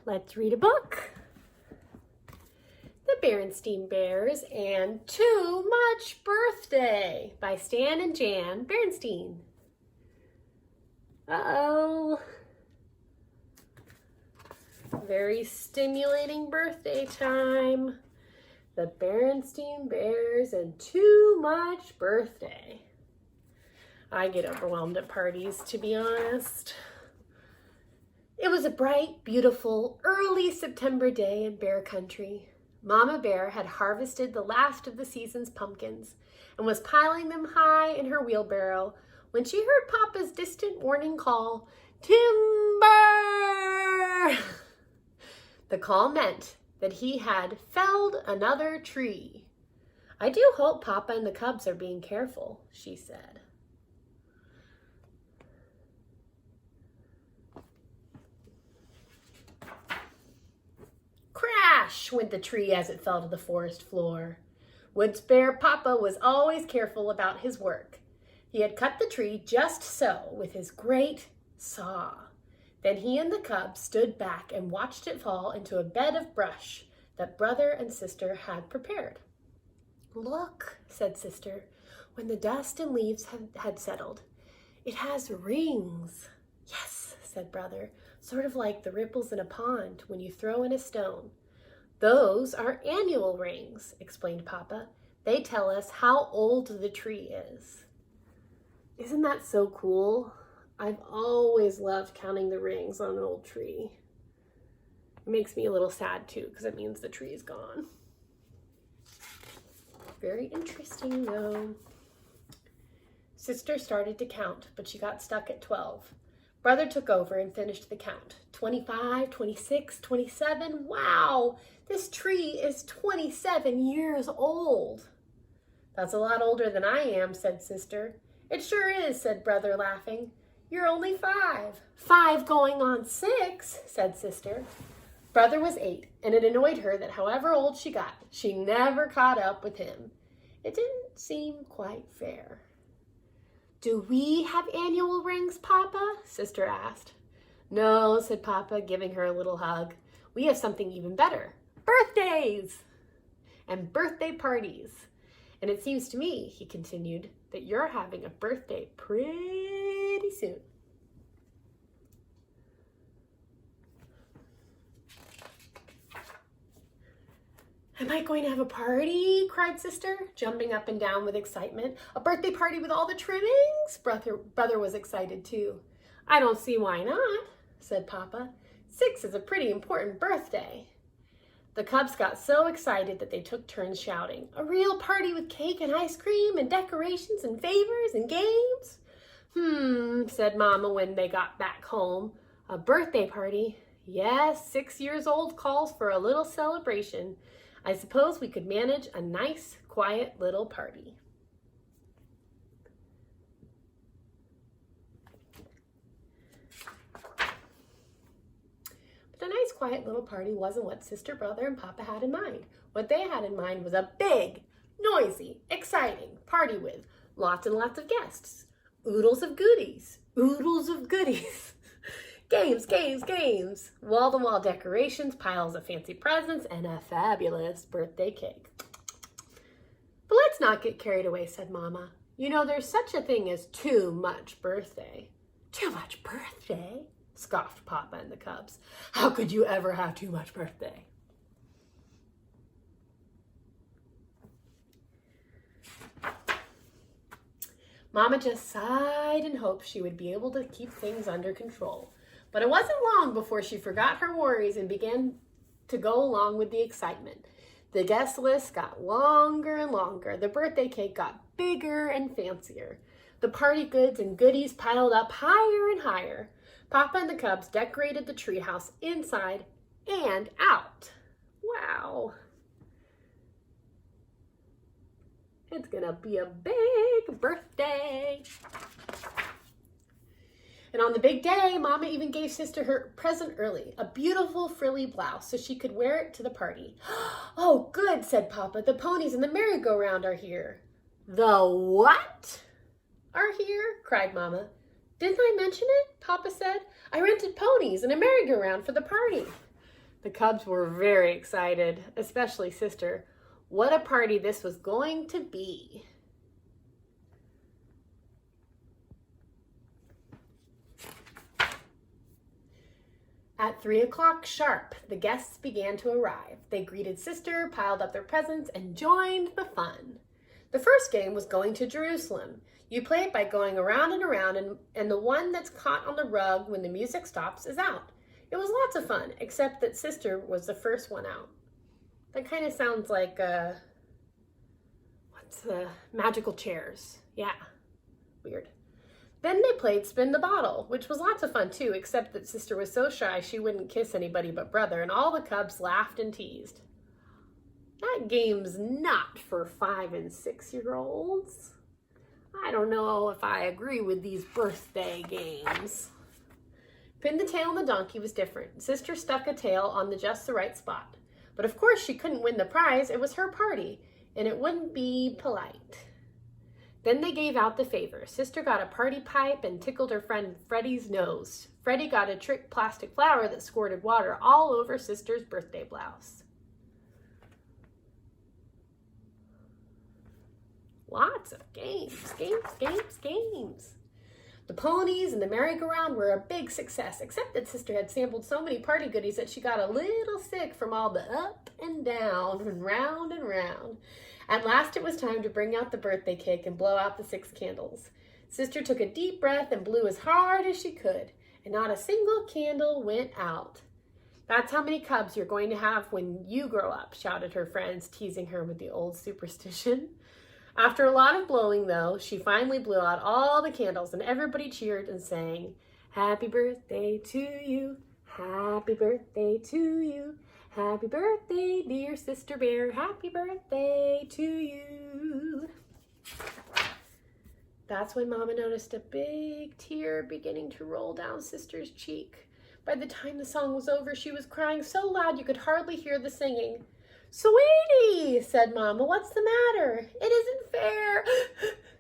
let's read a book. The Berenstain Bears and Too Much Birthday by Stan and Jan Berenstain. Uh-oh. Very stimulating birthday time. The Berenstain Bears and Too Much Birthday. I get overwhelmed at parties, to be honest. It was a bright, beautiful, early September day in Bear Country. Mama Bear had harvested the last of the season's pumpkins and was piling them high in her wheelbarrow when she heard Papa's distant warning call, "Timber!" The call meant that he had felled another tree. "I do hope Papa and the cubs are being careful," she said. Crash went the tree as it fell to the forest floor. Woods Bear Papa was always careful about his work. He had cut the tree just so with his great saw. Then he and the cubs stood back and watched it fall into a bed of brush that brother and sister had prepared. "Look," said sister, when the dust and leaves had settled. "It has rings." "Yes," said brother, "sort of like the ripples in a pond when you throw in a stone." "Those are annual rings," explained Papa. "They tell us how old the tree is." Isn't that so cool? I've always loved counting the rings on an old tree. It makes me a little sad too, because it means the tree is gone. Very interesting though. Sister started to count, but she got stuck at 12. Brother took over and finished the count. 25, 26, 27. Wow, this tree is 27 years old. "That's a lot older than I am," said sister. "It sure is," said brother, laughing. "You're only 5. 5 going on 6, said sister. Brother was 8, and it annoyed her that however old she got, she never caught up with him. It didn't seem quite fair. "Do we have annual rings, Papa?" sister asked. "No," said Papa, giving her a little hug. "We have something even better. Birthdays! And birthday parties. And it seems to me," he continued, "that you're having a birthday pretty soon." "Am I going to have a party?" cried sister, jumping up and down with excitement. "A birthday party with all the trimmings?" Brother was excited too. "I don't see why not," said Papa. 6 is a pretty important birthday. The cubs got so excited that they took turns shouting, "A real party with cake and ice cream and decorations and favors and games?" Said Mama when they got back home. "A birthday party? Yes, 6 years old calls for a little celebration. I suppose we could manage a nice, quiet little party." But a nice, quiet little party wasn't what sister, brother, and Papa had in mind. What they had in mind was a big, noisy, exciting party with lots and lots of guests, oodles of goodies, games, games, games, wall-to-wall decorations, piles of fancy presents, and a fabulous birthday cake. "But let's not get carried away," said Mama. "You know, there's such a thing as too much birthday." "Too much birthday?" scoffed Papa and the cubs. "How could you ever have too much birthday?" Mama just sighed and hoped she would be able to keep things under control. But it wasn't long before she forgot her worries and began to go along with the excitement. The guest list got longer and longer. The birthday cake got bigger and fancier. The party goods and goodies piled up higher and higher. Papa and the cubs decorated the treehouse inside and out. Wow. It's gonna be a big birthday. And on the big day, Mama even gave sister her present early, a beautiful frilly blouse so she could wear it to the party. "Oh, good," said Papa. "The ponies and the merry-go-round are here." "The what are here?" cried Mama. "Didn't I mention it?" Papa said. "I rented ponies and a merry-go-round for the party." The Cubs were very excited, especially Sister. What a party this was going to be. At 3 o'clock sharp, the guests began to arrive. They greeted Sister, piled up their presents, and joined the fun. The first game was going to Jerusalem. You play it by going around and around, and the one that's caught on the rug when the music stops is out. It was lots of fun, except that Sister was the first one out. That kind of sounds like, what's the magical chairs? Yeah, weird. Then they played Spin the Bottle, which was lots of fun too, except that Sister was so shy she wouldn't kiss anybody but Brother, and all the Cubs laughed and teased. That game's not for 5- and 6-year-olds. I don't know if I agree with these birthday games. Pin the Tail on the Donkey was different. Sister stuck a tail on just the right spot. But of course she couldn't win the prize. It was her party, and it wouldn't be polite. Then they gave out the favors. Sister got a party pipe and tickled her friend Freddie's nose. Freddie got a trick plastic flower that squirted water all over Sister's birthday blouse. Lots of games. The ponies and the merry-go-round were a big success, except that Sister had sampled so many party goodies that she got a little sick from all the up and down and round and round. At last it was time to bring out the birthday cake and blow out the 6 candles. Sister took a deep breath and blew as hard as she could, and not a single candle went out. That's how many Cubs you're going to have when you grow up, shouted her friends, teasing her with the old superstition. After a lot of blowing, though, she finally blew out all the candles, and everybody cheered and sang, "Happy birthday to you, happy birthday to you. Happy birthday, dear Sister Bear. Happy birthday to you." That's when Mama noticed a big tear beginning to roll down Sister's cheek. By the time the song was over, she was crying so loud you could hardly hear the singing. "Sweetie," said Mama, "what's the matter?" "It isn't fair,"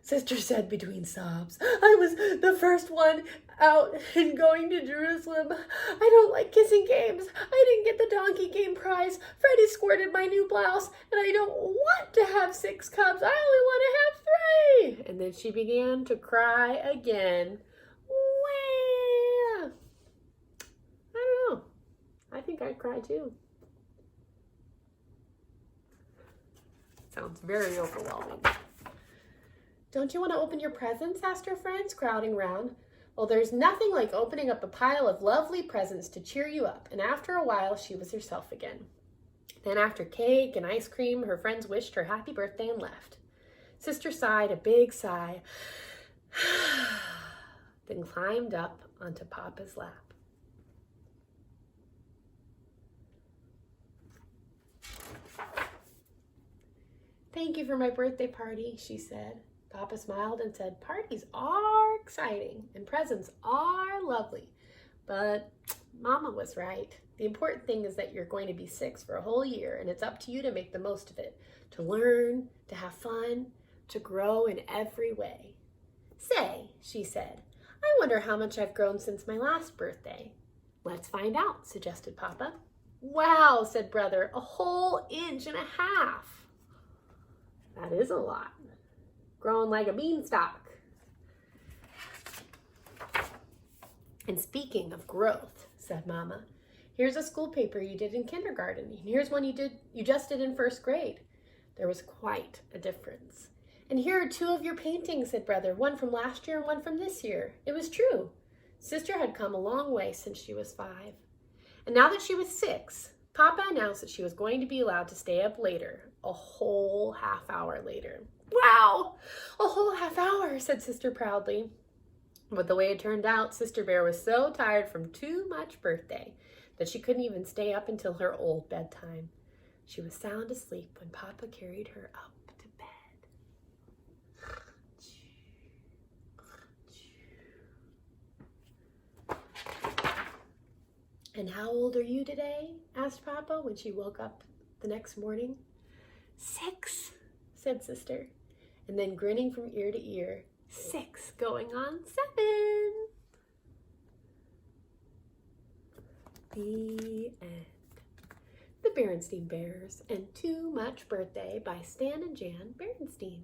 Sister said between sobs. "I was the first one out and going to Jerusalem. I don't like kissing games. I didn't get the donkey game prize. Freddie squirted my new blouse, and I don't want to have 6 Cubs. I only want to have 3. And then she began to cry again. Well, I don't know. I think I'd cry too. Sounds very overwhelming. "Don't you want to open your presents?" asked her friends, crowding round. Well, there's nothing like opening up a pile of lovely presents to cheer you up, and after a while, she was herself again. Then after cake and ice cream, her friends wished her happy birthday and left. Sister sighed a big sigh, then climbed up onto Papa's lap. "Thank you for my birthday party," she said. Papa smiled and said, "Parties are exciting and presents are lovely, but Mama was right. The important thing is that you're going to be 6 for a whole year, and it's up to you to make the most of it, to learn, to have fun, to grow in every way." "Say," she said, "I wonder how much I've grown since my last birthday." "Let's find out," suggested Papa. "Wow," said Brother, "a whole 1.5 inches. That is a lot. Growing like a beanstalk." "And speaking of growth," said Mama, "here's a school paper you did in kindergarten, and here's one you just did in 1st grade. There was quite a difference. And here are 2 of your paintings," said Brother, "one from last year and one from this year." It was true. Sister had come a long way since she was 5. And now that she was 6, Papa announced that she was going to be allowed to stay up later, a whole half hour later. "Wow, a whole half hour," said Sister proudly. But the way it turned out, Sister Bear was so tired from too much birthday that she couldn't even stay up until her old bedtime. She was sound asleep when Papa carried her up to bed. "And how old are you today?" asked Papa when she woke up the next morning. 6, said Sister, and then grinning from ear to ear, 6 going on 7. The end. Berenstain Bears and Too Much Birthday by Stan and Jan Berenstain.